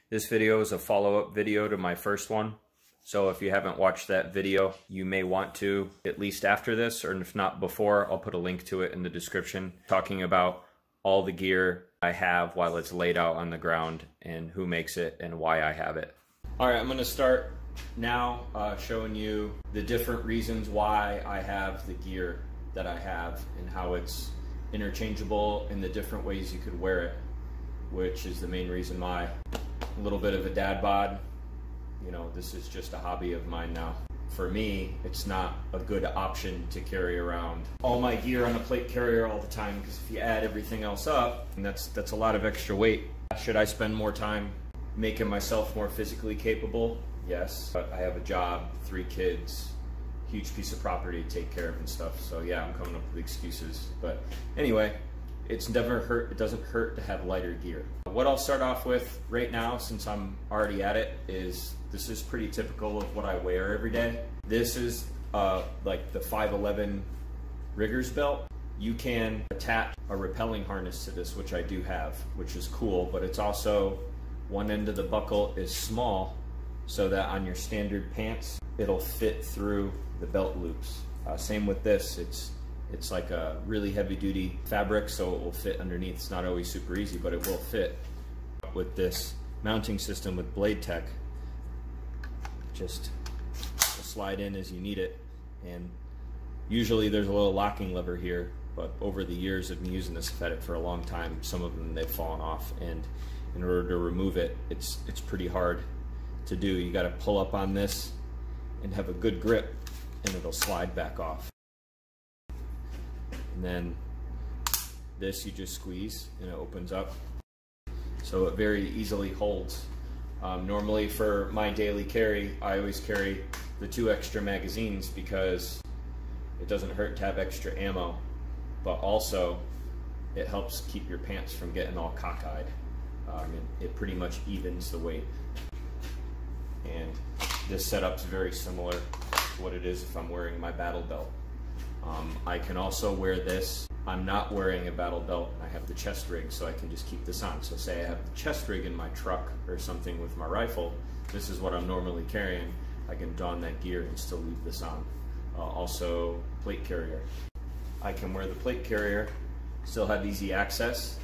This video is a follow-up video to my first one. So if you haven't watched that video, you may want to, at least after this, or if not before, I'll put a link to it in the description, talking about all the gear I have while it's laid out on the ground and who makes it and why I have it. All right, I'm gonna start now showing you the different reasons why I have the gear that I have and how it's interchangeable and the different ways you could wear it, which is the main reason why. A little bit of a dad bod. You know, this is just a hobby of mine now. For me, it's not a good option to carry around all my gear on a plate carrier all the time, because if you add everything else up, and that's a lot of extra weight. Should I spend more time making myself more physically capable? Yes, but I have a job, 3 kids, huge piece of property to take care of and stuff. So yeah, I'm coming up with excuses. But anyway, it doesn't hurt to have lighter gear. What I'll start off with right now, since I'm already at it, is this is pretty typical of what I wear every day. This is like the 511 Riggers belt. You can attach a rappelling harness to this, which I do have, which is cool, but it's also, one end of the buckle is small, so that on your standard pants, it'll fit through the belt loops. Same with this, it's like a really heavy duty fabric, so it will fit underneath. It's not always super easy, but it will fit. With this mounting system with Blade Tech, just slide in as you need it, and usually there's a little locking lever here, but over the years of me using this, I've had it for a long time, some of them they've fallen off, and in order to remove it, it's pretty hard to do. You got to pull up on this and have a good grip, and it'll slide back off. And then this you just squeeze and it opens up, so it very easily holds. Normally for my daily carry, I always carry the 2 extra magazines because it doesn't hurt to have extra ammo, but also it helps keep your pants from getting all cockeyed. It pretty much evens the weight. And this setup's very similar to what it is if I'm wearing my battle belt. I can also wear this. I'm not wearing a battle belt. I have the chest rig, so I can just keep this on. So say I have the chest rig in my truck or something with my rifle, this is what I'm normally carrying. I can don that gear and still leave this on. Also, plate carrier. I can wear the plate carrier, still have easy access,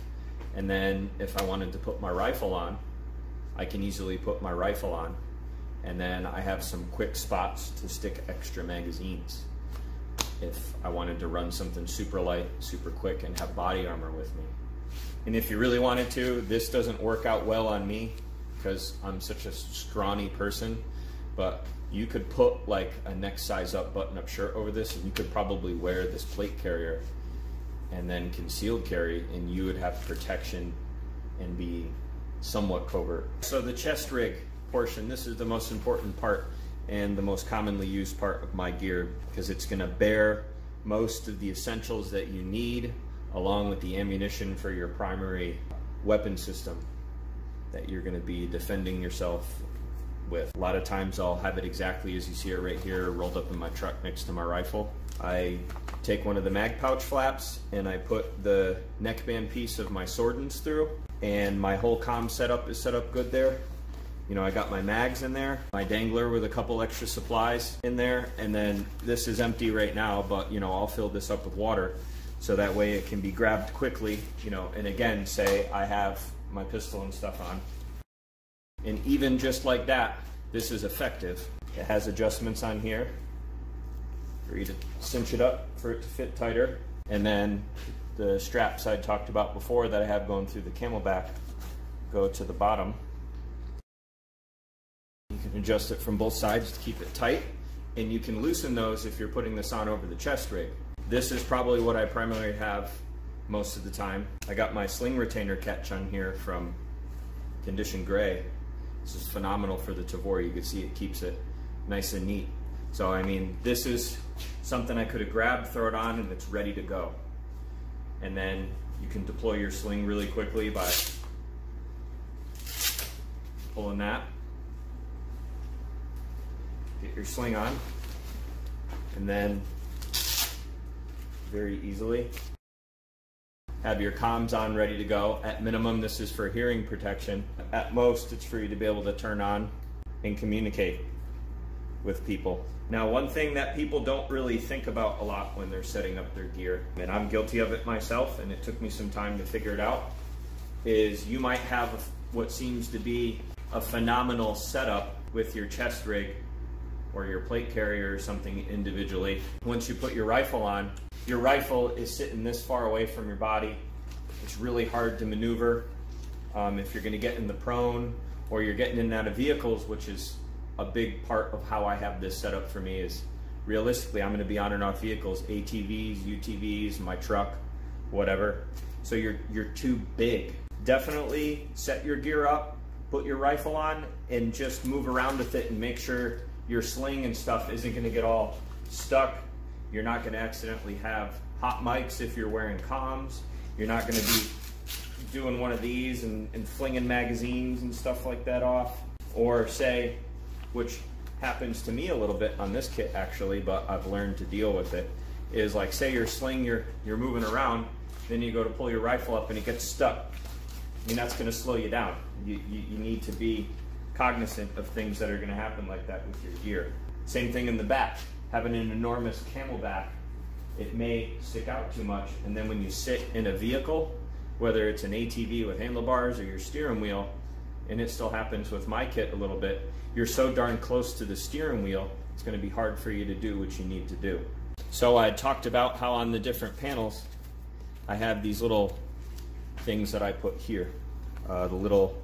and then if I wanted to put my rifle on, I can easily put my rifle on, and then I have some quick spots to stick extra magazines if I wanted to run something super light, super quick, and have body armor with me. And if you really wanted to, this doesn't work out well on me because I'm such a scrawny person, but you could put like a next size up button-up shirt over this, and you could probably wear this plate carrier and then concealed carry, and you would have protection and be somewhat covert. So the chest rig portion, this is the most important part and the most commonly used part of my gear, because it's going to bear most of the essentials that you need, along with the ammunition for your primary weapon system that you're going to be defending yourself with. A lot of times I'll have it exactly as you see it right here, rolled up in my truck next to my rifle. I take one of the mag pouch flaps and I put the neckband piece of my swordings through, and my whole comm setup is set up good there. You know, I got my mags in there, my dangler with a couple extra supplies in there, and then this is empty right now, but you know, I'll fill this up with water so that way it can be grabbed quickly, you know, and again, say I have my pistol and stuff on. And even just like that, this is effective. It has adjustments on here for you to cinch it up for it to fit tighter. And then the straps I talked about before that I have going through the camelback go to the bottom. You can adjust it from both sides to keep it tight, and you can loosen those if you're putting this on over the chest rig. This is probably what I primarily have most of the time. I got my sling retainer catch on here from Condition Gray. This is phenomenal for the Tavor. You can see it keeps it nice and neat. So I mean, this is something I could have grabbed, throw it on, and it's ready to go. And then you can deploy your sling really quickly by pulling that. Get your sling on, and then very easily have your comms on ready to go. At minimum, this is for hearing protection. At most, it's for you to be able to turn on and communicate with people. Now, one thing that people don't really think about a lot when they're setting up their gear, and I'm guilty of it myself, and it took me some time to figure it out, is you might have what seems to be a phenomenal setup with your chest rig or your plate carrier or something individually. Once you put your rifle on, your rifle is sitting this far away from your body. It's really hard to maneuver. If you're gonna get in the prone or you're getting in and out of vehicles, which is a big part of how I have this set up for me, is realistically I'm gonna be on and off vehicles, ATVs, UTVs, my truck, whatever. So you're too big. Definitely set your gear up, put your rifle on, and just move around with it and make sure your sling and stuff isn't gonna get all stuck. You're not gonna accidentally have hot mics if you're wearing comms. You're not gonna be doing one of these and flinging magazines and stuff like that off. Or say, which happens to me a little bit on this kit actually, but I've learned to deal with it, is like say your sling, you're moving around, then you go to pull your rifle up and it gets stuck. I mean, that's gonna slow you down. You need to be cognizant of things that are gonna happen like that with your gear. Same thing in the back. Having an enormous camelback, it may stick out too much, and then when you sit in a vehicle, whether it's an ATV with handlebars or your steering wheel, and it still happens with my kit a little bit, you're so darn close to the steering wheel, it's gonna be hard for you to do what you need to do. So I talked about how on the different panels, I have these little things that I put here, the little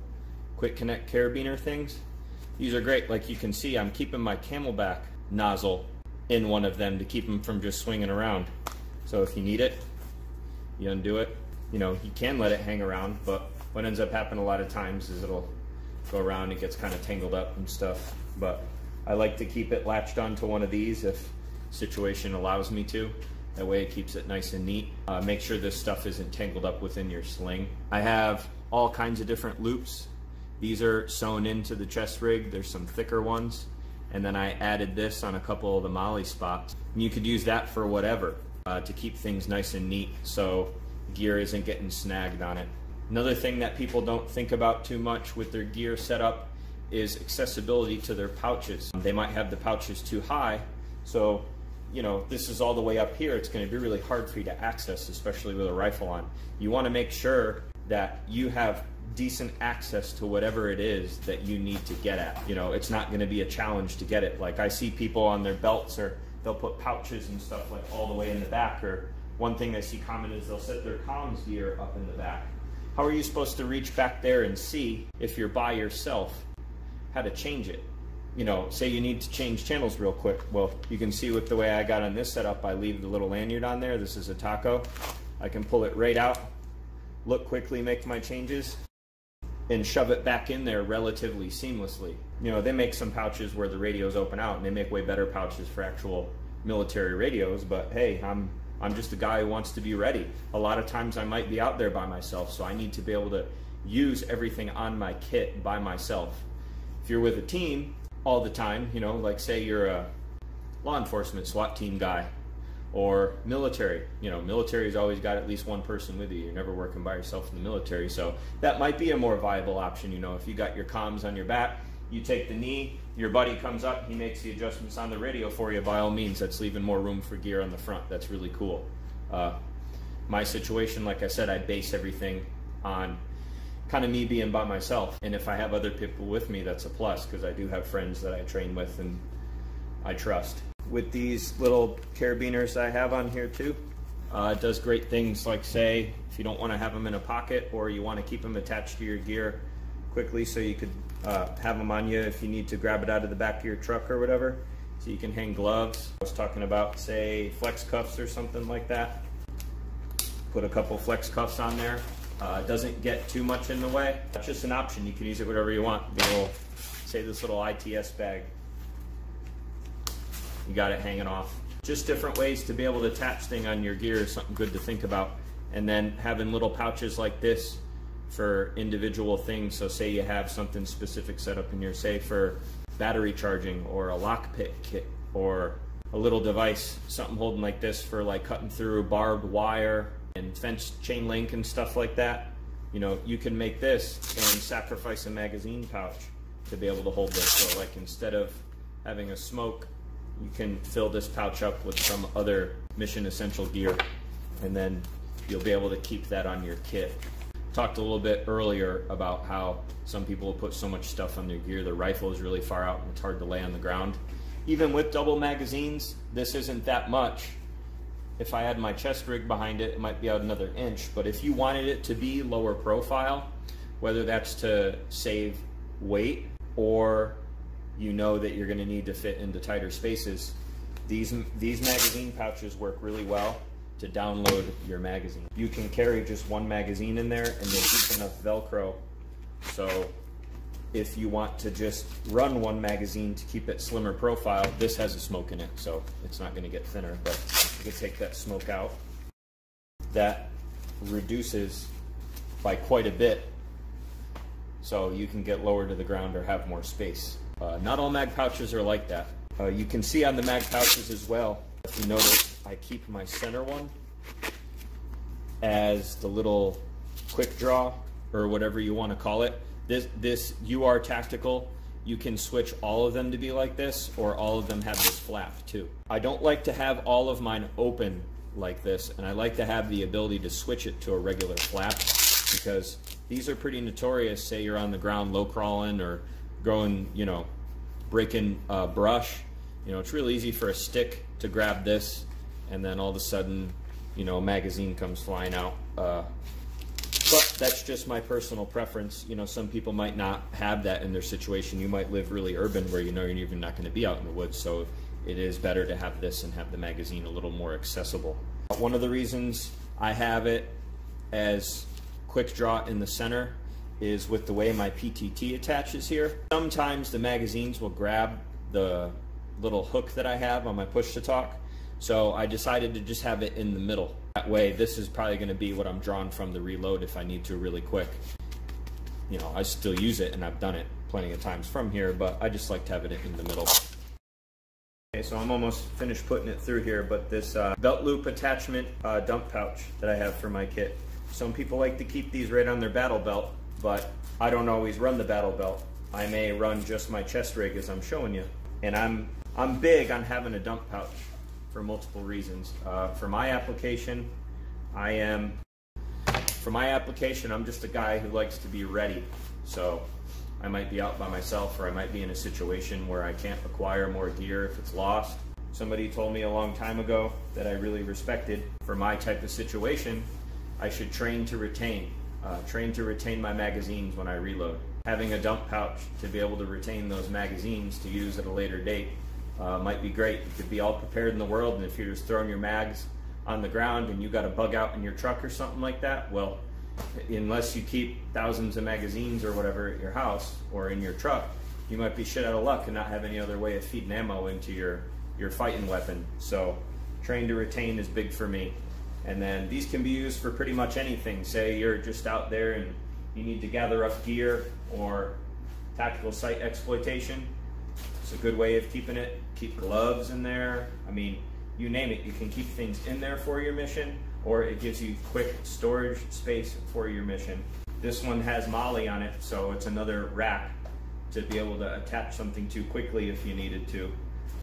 quick connect carabiner things. These are great. Like you can see, I'm keeping my camelback nozzle in one of them to keep them from just swinging around. So if you need it, you undo it. You know, you can let it hang around, but what ends up happening a lot of times is it'll go around, it gets kind of tangled up and stuff. But I like to keep it latched onto one of these if situation allows me to. That way it keeps it nice and neat. Make sure this stuff isn't tangled up within your sling. I have all kinds of different loops. These are sewn into the chest rig. There's some thicker ones. And then I added this on a couple of the molly spots. And you could use that for whatever, to keep things nice and neat so gear isn't getting snagged on it. Another thing that people don't think about too much with their gear setup is accessibility to their pouches. They might have the pouches too high, so you know, this is all the way up here. It's going to be really hard for you to access, especially with a rifle on. You want to make sure that you have decent access to whatever it is that you need to get at. You know, it's not going to be a challenge to get it. Like I see people on their belts, or they'll put pouches and stuff like all the way in the back, or one thing I see common is they'll set their comms gear up in the back. How are you supposed to reach back there and see, if you're by yourself, how to change it? You know, say you need to change channels real quick. Well, you can see with the way I got on this setup, I leave the little lanyard on there. This is a taco. I can pull it right out, look quickly, make my changes, and shove it back in there relatively seamlessly. You know, they make some pouches where the radios open out, and they make way better pouches for actual military radios, but hey, I'm just a guy who wants to be ready. A lot of times I might be out there by myself, so I need to be able to use everything on my kit by myself. If you're with a team all the time, you know, like say you're a law enforcement SWAT team guy, or military, you know, military's always got at least one person with you. You're never working by yourself in the military, so that might be a more viable option. You know, if you got your comms on your back, you take the knee, your buddy comes up, he makes the adjustments on the radio for you. By all means, that's leaving more room for gear on the front. That's really cool. My situation, like I said, I base everything on kind of me being by myself, and if I have other people with me, that's a plus, because I do have friends that I train with and I trust. With these little carabiners I have on here too, it does great things, like say if you don't want to have them in a pocket, or you want to keep them attached to your gear quickly, so you could have them on you if you need to grab it out of the back of your truck or whatever, so you can hang gloves. I was talking about, say, flex cuffs or something like that. Put a couple flex cuffs on there. It doesn't get too much in the way. It's just an option. You can use it whatever you want. The little, say this little ITS bag, you got it hanging off. Just different ways to be able to attach things on your gear is something good to think about. And then having little pouches like this for individual things. So say you have something specific set up in your, say for battery charging, or a lockpick kit, or a little device, something holding like this for like cutting through barbed wire and fence chain link and stuff like that, you know, you can make this and sacrifice a magazine pouch to be able to hold this. So like instead of having a smoke, you can fill this pouch up with some other mission essential gear, and then you'll be able to keep that on your kit. Talked a little bit earlier about how some people will put so much stuff on their gear. The rifle is really far out and it's hard to lay on the ground. Even with double magazines, this isn't that much. If I had my chest rig behind it, it might be out another inch. But if you wanted it to be lower profile, whether that's to save weight or you know that you're going to need to fit into tighter spaces, these magazine pouches work really well to download your magazine. You can carry just one magazine in there and there's deep enough Velcro, so if you want to just run one magazine to keep it slimmer profile, this has a smoke in it, so it's not going to get thinner, but you can take that smoke out. That reduces by quite a bit, so you can get lower to the ground or have more space. Not all mag pouches are like that. You can see on the mag pouches as well, if you notice, I keep my center one as the little quick draw, or whatever you want to call it. This UR Tactical, you can switch all of them to be like this, or all of them have this flap too. I don't like to have all of mine open like this, and I like to have the ability to switch it to a regular flap, because these are pretty notorious. Say you're on the ground low crawling or going, you know, breaking brush. You know, it's real easy for a stick to grab this, and then all of a sudden, you know, a magazine comes flying out. But that's just my personal preference. You know, some people might not have that in their situation. You might live really urban where you know you're even not going to be out in the woods, so it is better to have this and have the magazine a little more accessible. One of the reasons I have it as quick draw in the center is with the way my PTT attaches here. Sometimes the magazines will grab the little hook that I have on my push to talk, so I decided to just have it in the middle. That way, this is probably going to be what I'm drawing from the reload if I need to really quick. You know, I still use it and I've done it plenty of times from here, but I just like to have it in the middle. Okay, so I'm almost finished putting it through here, but this belt loop attachment dump pouch that I have for my kit. Some people like to keep these right on their battle belt, but I don't always run the battle belt. I may run just my chest rig as I'm showing you. And I'm big on having a dump pouch for multiple reasons. For my application, I'm just a guy who likes to be ready. So I might be out by myself, or I might be in a situation where I can't acquire more gear if it's lost. Somebody told me a long time ago that I really respected, for my type of situation, I should train to retain my magazines when I reload. Having a dump pouch to be able to retain those magazines to use at a later date might be great. You could be all prepared in the world, and if you're just throwing your mags on the ground and you got a bug out in your truck or something like that, well, unless you keep thousands of magazines or whatever at your house or in your truck, you might be shit out of luck and not have any other way of feeding ammo into your fighting weapon. So train to retain is big for me. And then these can be used for pretty much anything. Say you're just out there and you need to gather up gear or tactical site exploitation. It's a good way of keeping it. Keep gloves in there. I mean, you name it. You can keep things in there for your mission, or it gives you quick storage space for your mission. This one has MOLLE on it, so it's another rack to be able to attach something to quickly if you needed to.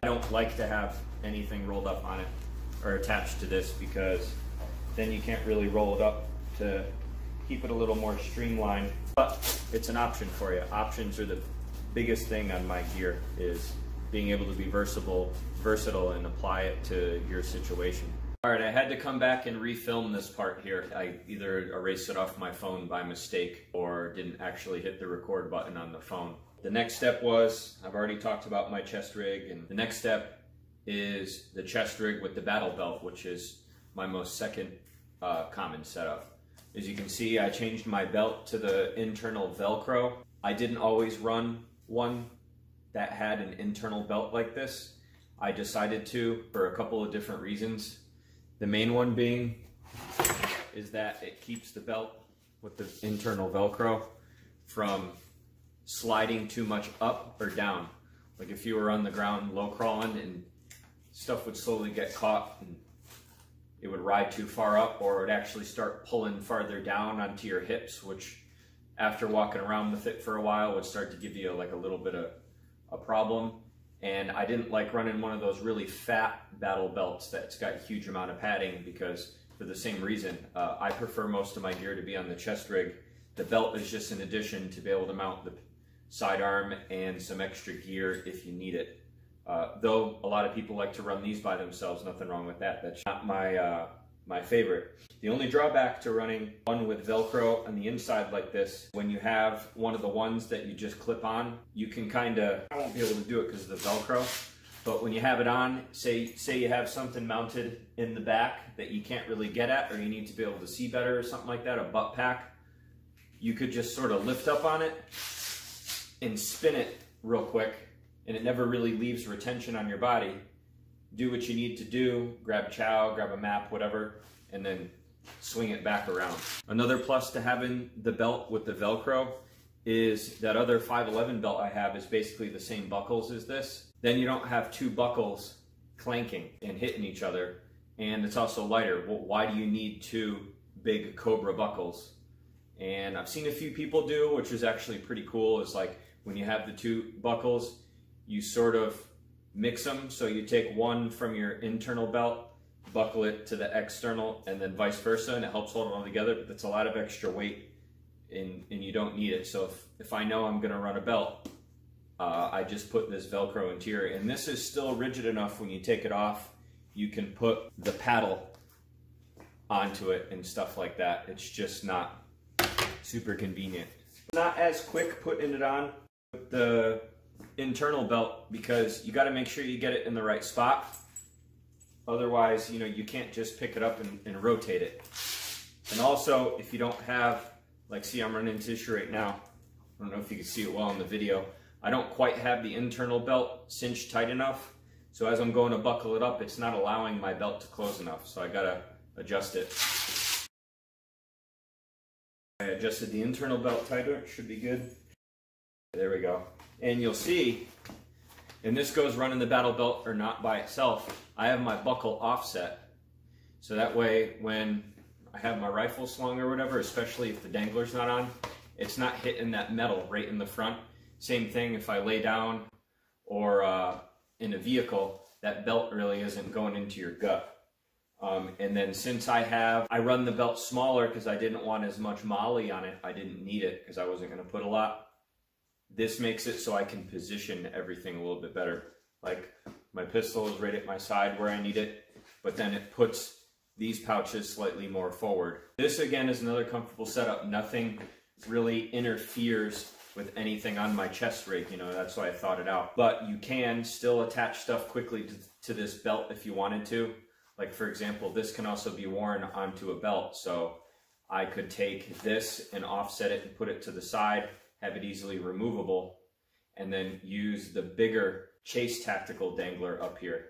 I don't like to have anything rolled up on it or attached to this, because then you can't really roll it up to keep it a little more streamlined. But it's an option for you. Options are the biggest thing on my gear, is being able to be versatile and apply it to your situation. All right, I had to come back and refilm this part here. I either erased it off my phone by mistake or didn't actually hit the record button on the phone. The next step was, I've already talked about my chest rig, and the next step is the chest rig with the battle belt, which is my most second common setup. As you can see, I changed my belt to the internal Velcro. I didn't always run one that had an internal belt like this. I decided to for a couple of different reasons. The main one being is that it keeps the belt with the internal Velcro from sliding too much up or down. Like if you were on the ground low crawling and stuff would slowly get caught and it would ride too far up, or it would actually start pulling farther down onto your hips, which after walking around with it for a while would start to give you like a little bit of a problem. And I didn't like running one of those really fat battle belts that's got a huge amount of padding, because for the same reason, I prefer most of my gear to be on the chest rig. The belt is just an addition to be able to mount the sidearm and some extra gear if you need it. Though a lot of people like to run these by themselves, nothing wrong with that. That's not my favorite. The only drawback to running one with Velcro on the inside like this, when you have one of the ones that you just clip on, you can kind of, I won't be able to do it because of the Velcro, but when you have it on, say you have something mounted in the back that you can't really get at, or you need to be able to see better or something like that, a butt pack, you could just sort of lift up on it and spin it real quick, and it never really leaves retention on your body. Do what you need to do, grab chow, grab a map, whatever, and then swing it back around. Another plus to having the belt with the Velcro is that other 511 belt I have is basically the same buckles as this. Then you don't have two buckles clanking and hitting each other, and it's also lighter. Well, why do you need two big Cobra buckles? And I've seen a few people do, which is actually pretty cool, is like when you have the two buckles, you sort of mix them. So you take one from your internal belt, buckle it to the external, and then vice versa, and it helps hold it all together, but that's a lot of extra weight and you don't need it. So if I know I'm gonna run a belt, I just put this Velcro interior, and this is still rigid enough when you take it off, you can put the paddle onto it and stuff like that. It's just not super convenient. Not as quick putting it on with the internal belt, because you got to make sure you get it in the right spot. Otherwise, you know, you can't just pick it up and rotate it. And also, if you don't have, like, see, I'm running into issue right now. I don't know if you can see it well in the video. I don't quite have the internal belt cinched tight enough. So as I'm going to buckle it up, it's not allowing my belt to close enough. So I got to adjust it. I adjusted the internal belt tighter. It should be good. There we go. And you'll see, and this goes running the battle belt or not by itself, I have my buckle offset. So that way when I have my rifle slung or whatever, especially if the dangler's not on, it's not hitting that metal right in the front. Same thing if I lay down or in a vehicle, that belt really isn't going into your gut. And then since I run the belt smaller because I didn't want as much molly on it, I didn't need it because I wasn't going to put a lot. This makes it so I can position everything a little bit better. Like my pistol is right at my side where I need it, but then it puts these pouches slightly more forward. This again is another comfortable setup. Nothing really interferes with anything on my chest rig, you know, that's why I thought it out. But you can still attach stuff quickly to this belt if you wanted to. Like for example, this can also be worn onto a belt. So I could take this and offset it and put it to the side, have it easily removable, and then use the bigger Chase tactical dangler up here,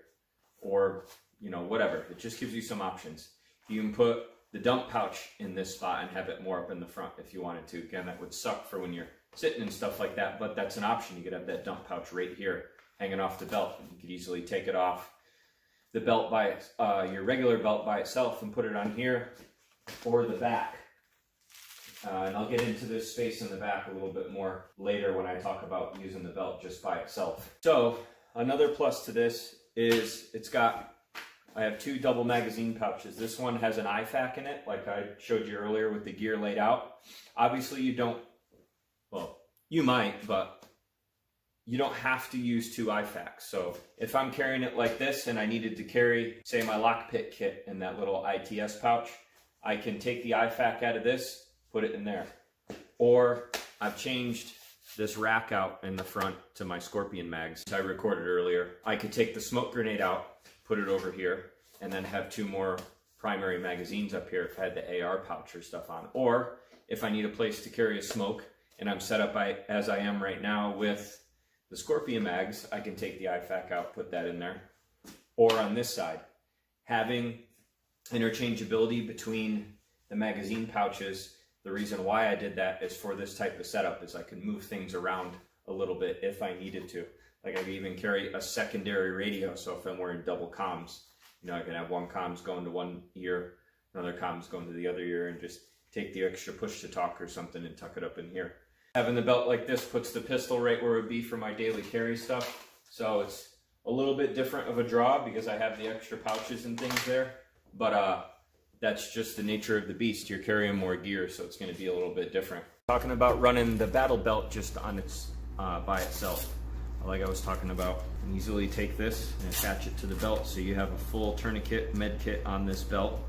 or, you know, whatever. It just gives you some options. You can put the dump pouch in this spot and have it more up in the front if you wanted to. Again, that would suck for when you're sitting and stuff like that, but that's an option. You could have that dump pouch right here hanging off the belt. You could easily take it off the belt by your regular belt by itself and put it on here or the back. And I'll get into this space in the back a little bit more later when I talk about using the belt just by itself. So another plus to this is I have two double magazine pouches. This one has an IFAK in it, like I showed you earlier with the gear laid out. Obviously you don't, well, you might, but you don't have to use two IFAKs. So if I'm carrying it like this and I needed to carry, say, my lockpick kit in that little ITS pouch, I can take the IFAK out of this, put it in there. Or I've changed this rack out in the front to my Scorpion mags I recorded earlier. I could take the smoke grenade out, put it over here, and then have two more primary magazines up here if I had the AR pouch or stuff on. Or if I need a place to carry a smoke and I'm set up as I am right now with the Scorpion mags, I can take the IFAK out, put that in there. Or on this side, having interchangeability between the magazine pouches. The reason why I did that is for this type of setup, is I can move things around a little bit if I needed to. Like I could even carry a secondary radio, so if I'm wearing double comms, You know, I can have one comms going to one ear, another comms going to the other ear, and just take the extra push to talk or something and tuck it up in here. Having the belt like this puts the pistol right where it would be for my daily carry stuff. So it's a little bit different of a draw because I have the extra pouches and things there. But that's just the nature of the beast. You're carrying more gear, so it's going to be a little bit different. Talking about running the battle belt just on its by itself. Like I was talking about, you can easily take this and attach it to the belt so you have a full tourniquet med kit on this belt,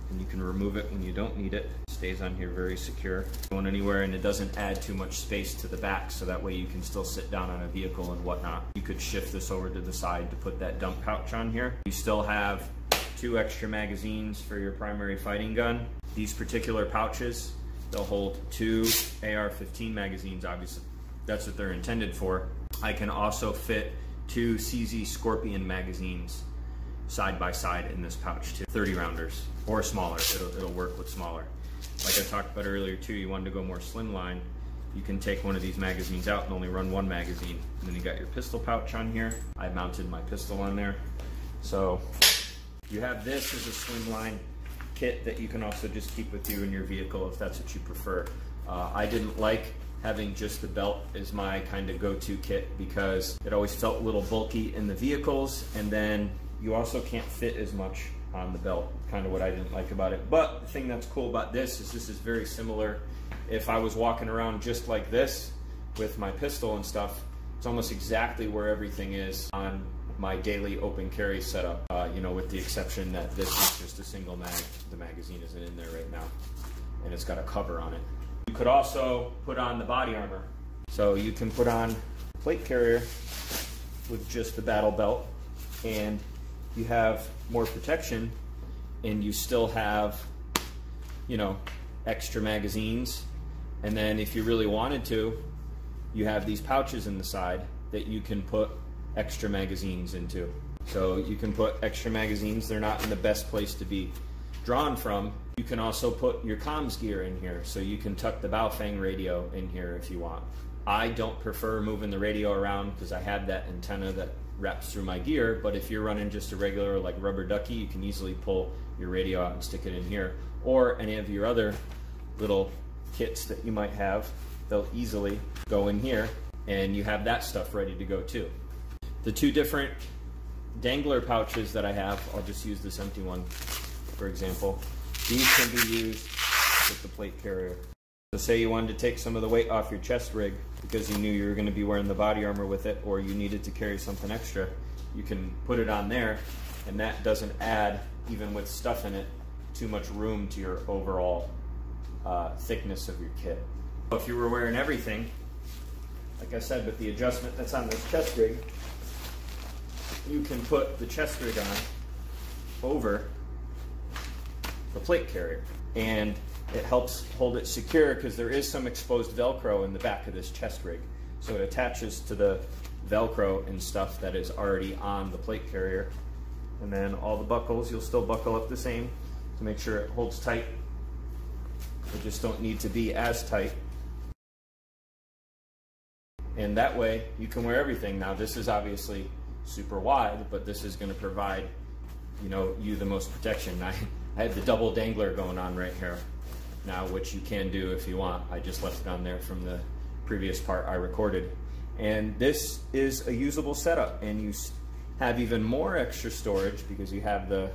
and you can remove it when you don't need it. It stays on here very secure, going anywhere, and it doesn't add too much space to the back, so that way you can still sit down on a vehicle and whatnot. You could shift this over to the side to put that dump pouch on here. You still have 2 extra magazines for your primary fighting gun. These particular pouches, they'll hold 2 AR-15 magazines, obviously. That's what they're intended for. I can also fit 2 CZ Scorpion magazines side by side in this pouch too. 30 rounders or smaller, it'll work with smaller. Like I talked about earlier too, you wanted to go more slimline, you can take one of these magazines out and only run 1 magazine. And then you got your pistol pouch on here. I mounted my pistol on there. So you have this as a slimline kit that you can also just keep with you in your vehicle if that's what you prefer. I didn't like having just the belt as my kind of go-to kit because it always felt a little bulky in the vehicles, and then you also can't fit as much on the belt, kind of what I didn't like about it. But the thing that's cool about this is very similar. If I was walking around just like this with my pistol and stuff, it's almost exactly where everything is on my daily open carry setup, you know, with the exception that this is just a single mag. The magazine isn't in there right now, and it's got a cover on it. You could also put on the body armor. So you can put on plate carrier with just the battle belt, and you have more protection, and you still have, you know, extra magazines. And then if you really wanted to, you have these pouches in the side that you can put extra magazines into. So you can put extra magazines. They're not in the best place to be drawn from. You can also put your comms gear in here, so you can tuck the Baofeng radio in here if you want. I don't prefer moving the radio around because I have that antenna that wraps through my gear, but if you're running just a regular like rubber ducky, you can easily pull your radio out and stick it in here. Or any of your other little kits that you might have, they'll easily go in here, and you have that stuff ready to go too. The 2 different dangler pouches that I have, I'll just use this empty one for example. These can be used with the plate carrier. So say you wanted to take some of the weight off your chest rig because you knew you were going to be wearing the body armor with it, or you needed to carry something extra, you can put it on there, and that doesn't add, even with stuff in it, too much room to your overall thickness of your kit. If you were wearing everything, like I said, with the adjustment that's on this chest rig, you can put the chest rig on over the plate carrier, and it helps hold it secure because there is some exposed Velcro in the back of this chest rig, so it attaches to the Velcro and stuff that is already on the plate carrier. And then all the buckles, you'll still buckle up the same to make sure it holds tight. They just don't need to be as tight, and that way you can wear everything. Now this is obviously super wide, but this is going to provide, you know, you the most protection. I have the double dangler going on right here now, which you can do if you want. I just left it on there from the previous part I recorded. And this is a usable setup, and you have even more extra storage because you have the,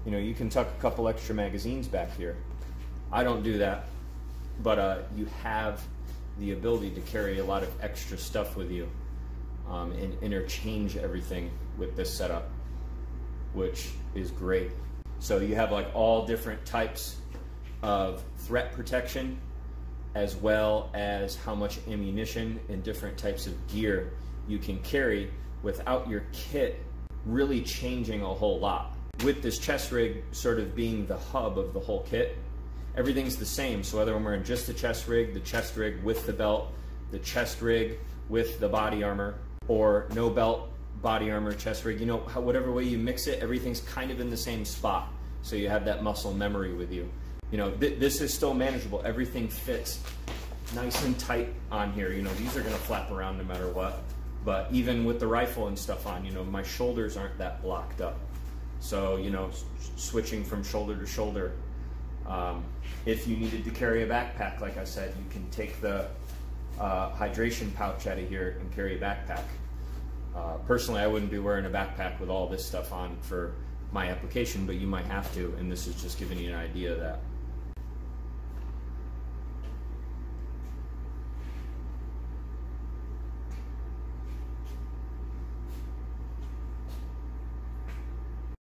you know, you can tuck a couple extra magazines back here. I don't do that, but you have the ability to carry a lot of extra stuff with you and interchange everything with this setup, which is great. So you have like all different types of threat protection, as well as how much ammunition and different types of gear you can carry without your kit really changing a whole lot. With this chest rig sort of being the hub of the whole kit, everything's the same. So whether I'm wearing just the chest rig with the belt, the chest rig with the body armor, or no belt, body armor, chest rig, you know, whatever way you mix it, everything's kind of in the same spot. So you have that muscle memory with you. You know, this is still manageable. Everything fits nice and tight on here. You know, these are gonna flap around no matter what. But even with the rifle and stuff on, you know, my shoulders aren't that blocked up. So, you know, switching from shoulder to shoulder. If you needed to carry a backpack, like I said, you can take the hydration pouch out of here and carry a backpack. Personally, I wouldn't be wearing a backpack with all this stuff on for my application, but you might have to, and this is just giving you an idea of that.